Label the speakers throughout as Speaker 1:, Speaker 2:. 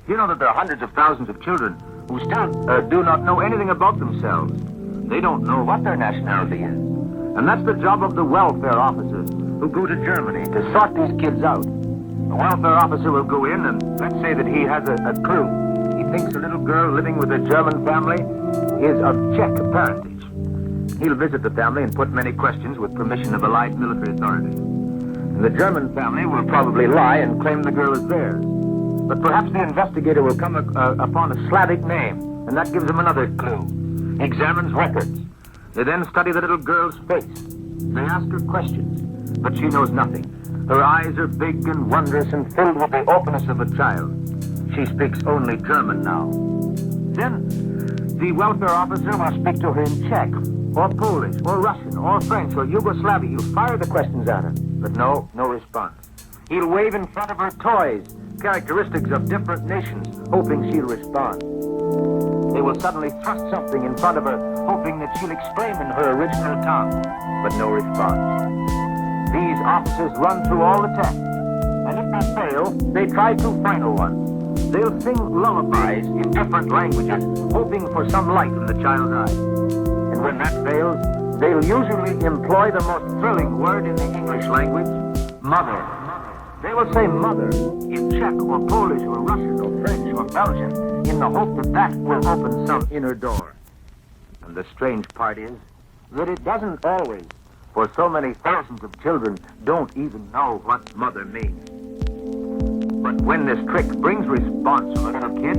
Speaker 1: You know that there are hundreds of thousands of children who still do not know anything about themselves. They don't know what their nationality is. And that's the job of the welfare officers who go to Germany to sort these kids out. The welfare officer will go in and let's say that he has a clue. He thinks a little girl living with a German family is of Czech parentage. He'll visit the family and put many questions with permission of Allied military authorities. And the German family will probably lie and claim the girl is theirs. But perhaps the investigator will come upon a Slavic name, and that gives him another clue. He examines records. They then study the little girl's face. They ask her questions, but she knows nothing. Her eyes are big and wondrous and filled with the openness of a child. She speaks only German now. Then the welfare officer will speak to her in Czech, or Polish, or Russian, or French, or Yugoslavian. He'll fire the questions at her, but no response. He'll wave in front of her toys, characteristics of different nations, hoping she'll respond. They will suddenly thrust something in front of her, hoping that she'll exclaim in her original tongue, but no response. These officers run through all the tests, and if they fail, they try two final ones. They'll sing lullabies in different languages, hoping for some light in the child's eyes. And when that fails, they'll usually employ the most thrilling word in the English language, mother. They will say mother in Czech or Polish or Russian or French or Belgian in the hope that that will open some inner door. And the strange part is that it doesn't always, for so many thousands of children don't even know what mother means. But when this trick brings response from a little kid,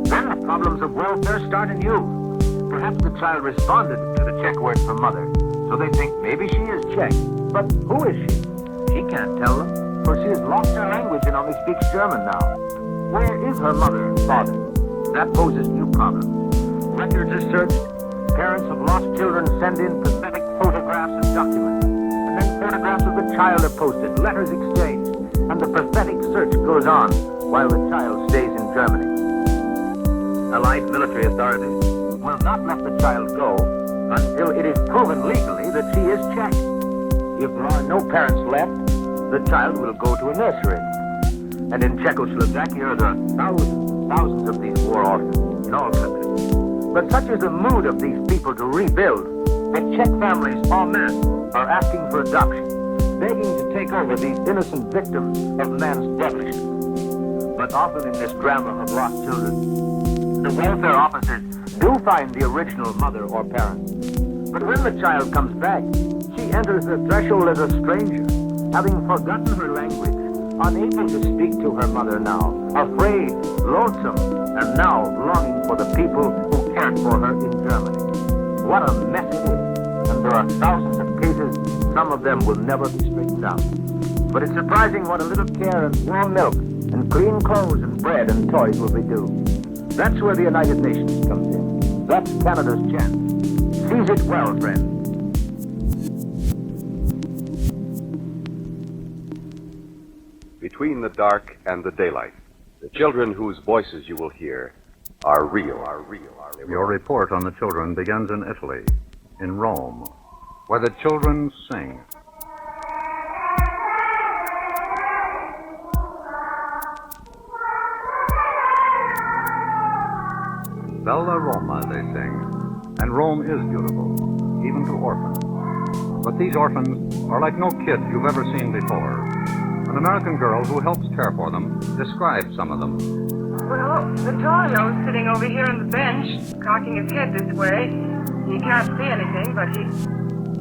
Speaker 1: then the problems of welfare start anew. Perhaps the child responded to the Czech word for mother, so they think maybe she is Czech. But who is she? She can't tell them, for she has lost her language and only speaks German now. Where is her mother and father? That poses new problems. Records are searched. Parents of lost children send in pathetic photographs and documents. And then photographs of the child are posted, letters exchanged, and the pathetic search goes on while the child stays in Germany. Allied military authorities will not let the child go until it is proven legally that she is Czech. If there are no parents left, the child will go to a nursery. And in Czechoslovakia, there are thousands of these war orphans in all countries. But such is the mood of these people to rebuild that Czech families en masse are asking for adoption, begging to take over these innocent victims of man's devilishness. But often in this drama of lost children, the welfare officers do find the original mother or parent. But when the child comes back, she enters the threshold as a stranger, having forgotten her language, unable to speak to her mother now, afraid, lonesome, and now longing for the people who cared for her in Germany. What a mess it is, and there are thousands of cases, some of them will never be straightened out. But it's surprising what a little care and warm milk and clean clothes and bread and toys will be due. That's where the United Nations comes in. That's Canada's chance. Seize it well, friends.
Speaker 2: Between the dark and the daylight, the children whose voices you will hear are real.
Speaker 3: Your report on the children begins in Italy, in Rome, where the children sing. Bella Roma, they sing, and Rome is beautiful, even to orphans. But these orphans are like no kids you've ever seen before. An American girl who helps care for them describes some of them.
Speaker 4: Well, Vittorio's sitting over here on the bench, cocking his head this way. He can't see anything, but he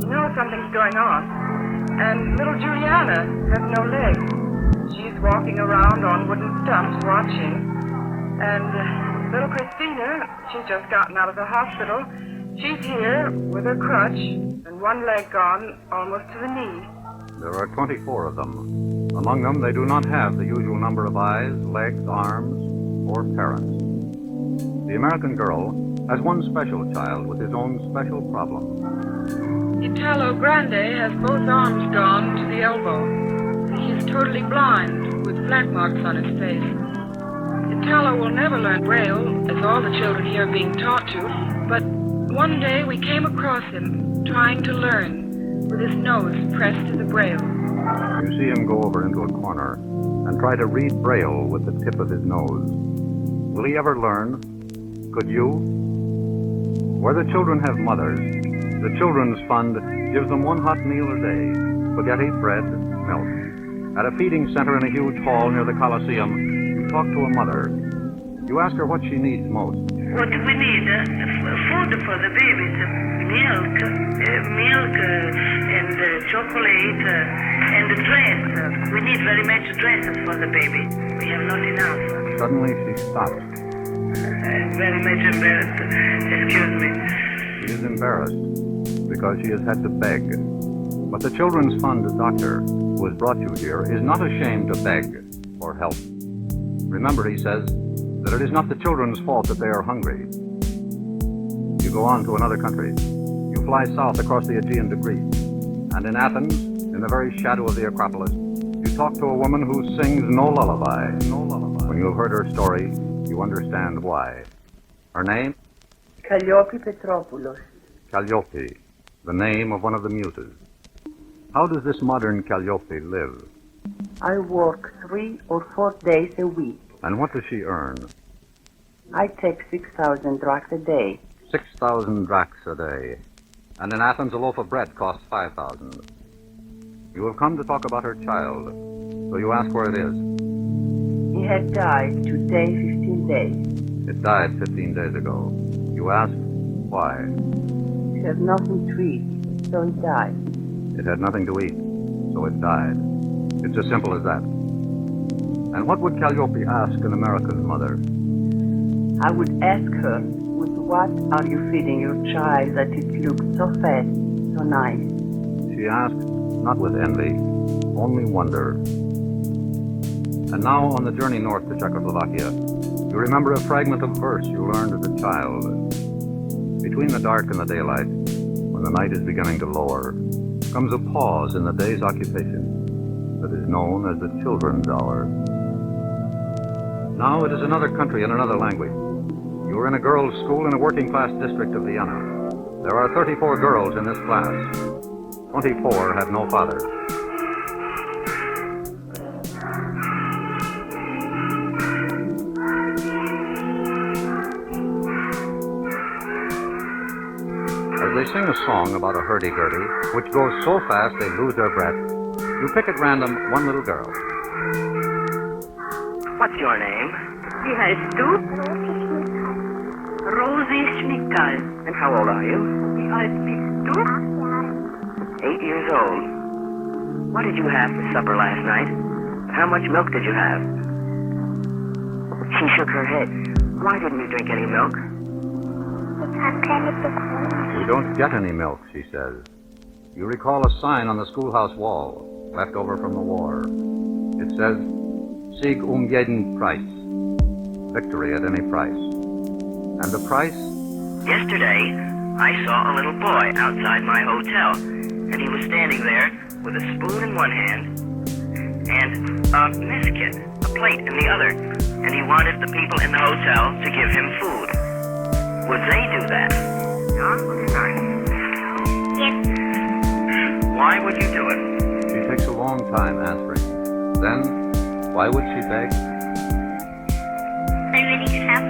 Speaker 4: knows something's going on. And little Juliana has no legs. She's walking around on wooden stumps watching. And little Christina, she's just gotten out of the hospital. She's here with her crutch and one leg gone almost to the knee.
Speaker 3: There are 24 of them. Among them, they do not have the usual number of eyes, legs, arms, or parents. The American girl has one special child with his own special problem.
Speaker 4: Italo Grande has both arms gone to the elbow. He's totally blind, with black marks on his face. Italo will never learn Braille, as all the children here are being taught to, but one day we came across him trying to learn, with his nose pressed to the Braille.
Speaker 3: You see him go over into a corner and try to read Braille with the tip of his nose. Will he ever learn? Could you? Where the children have mothers, the Children's Fund gives them one hot meal a day, spaghetti, bread, milk. At a feeding center in a huge hall near the Coliseum, you talk to a mother. You ask her what she needs most.
Speaker 5: What do we need? Food for the babies, milk, and chocolate, and a dress. We need very much dresses for the baby. We have not enough.
Speaker 3: Suddenly she stops.
Speaker 5: I'm very much embarrassed. Excuse me.
Speaker 3: She is embarrassed because she has had to beg. But the Children's Fund doctor, who has brought you here, is not ashamed to beg for help. Remember, he says, that it is not the children's fault that they are hungry. You go on to another country. You fly south across the Aegean to Greece. And in Athens, in the very shadow of the Acropolis, you talk to a woman who sings no lullaby. No lullaby. When you have heard her story, you understand why. Her name?
Speaker 6: Calliope Petropoulos.
Speaker 3: Calliope, the name of one of the muses. How does this modern Calliope live?
Speaker 6: I work 3 or 4 days a week.
Speaker 3: And what does she earn?
Speaker 6: I take 6,000 drachs a day.
Speaker 3: 6,000 drachs a day. And in Athens, a loaf of bread costs 5,000. You have come to talk about her child, so you ask where it is.
Speaker 6: He had died today 15 days.
Speaker 3: It died 15 days ago. You ask why.
Speaker 6: He had nothing to eat, so he died.
Speaker 3: It had nothing to eat, so it died. It's as simple as that. And what would Calliope ask an American mother?
Speaker 6: I would ask her, with what are you feeding your child that it looks so fat, so nice?
Speaker 3: She asked, not with envy, only wonder. And now, on the journey north to Czechoslovakia, you remember a fragment of verse you learned as a child. Between the dark and the daylight, when the night is beginning to lower, comes a pause in the day's occupation that is known as the children's hour. Now it is another country and another language. You are in a girls' school in a working-class district of Vienna. There are 34 girls in this class. 24 have no fathers. As they sing a song about a hurdy-gurdy, which goes so fast they lose their breath, you pick at random one little girl.
Speaker 5: What's your name? Wie heißt du? Rosie Schmickel. And how old are you? Wie alt bist du? 8 years old. What did you have for supper last night? How much milk did you have? She shook her head. Why didn't you drink any milk?
Speaker 3: We don't get any milk, she says. You recall a sign on the schoolhouse wall, left over from the war. It says, Sieg jeden Preis. Victory at any price. And the price?
Speaker 5: Yesterday, I saw a little boy outside my hotel, and he was standing there with a spoon in one hand and a biscuit, a plate in the other, and he wanted the people in the hotel to give him food. Would they do that?
Speaker 4: Yes.
Speaker 5: Why would you do it?
Speaker 3: She takes a long time answering. Then, why would she beg?
Speaker 7: I really have.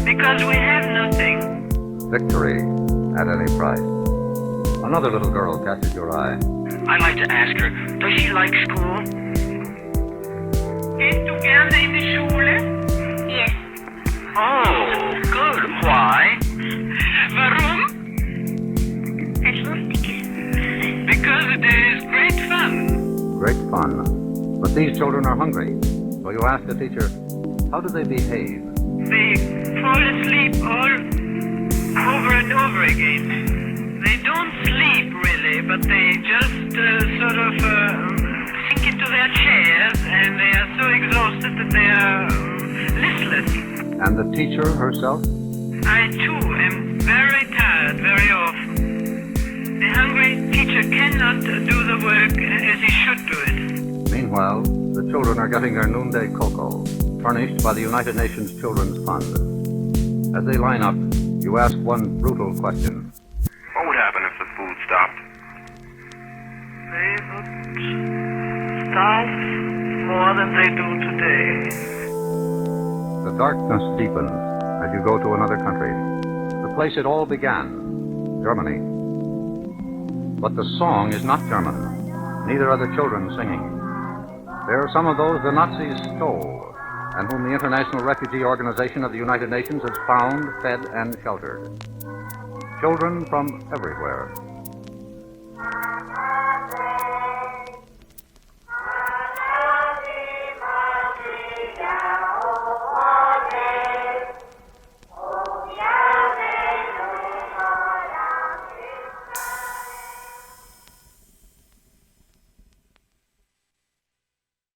Speaker 5: Because we have nothing.
Speaker 3: Victory at any price. Another little girl catches your eye.
Speaker 5: I'd like to ask her, does she like school? Gehst du gerne in die Schule?
Speaker 7: Yes.
Speaker 5: Oh, good. Why? Warum?
Speaker 7: Es lustig ist.
Speaker 5: Because it is great fun.
Speaker 3: Great fun. But these children are hungry. So you ask the teacher, how do they behave?
Speaker 5: They fall asleep all over and over again. They don't sleep really, but they just sort of sink into their chairs, and they are so exhausted that they are listless.
Speaker 3: And the teacher herself?
Speaker 5: I too am very tired very often. The hungry teacher cannot do the work as he should do it.
Speaker 3: Meanwhile, the children are getting their noonday cocoa, furnished by the United Nations Children's Fund. As they line up, you ask one brutal question.
Speaker 2: What would happen if the food stopped?
Speaker 5: They would starve more than they do today.
Speaker 3: The The darkness deepens as you go to another country, the place it all began, Germany. But the song is not German. Neither are the children singing. They are some of those the Nazis stole, and whom the International Refugee Organization of the United Nations has found, fed, and sheltered. Children from everywhere.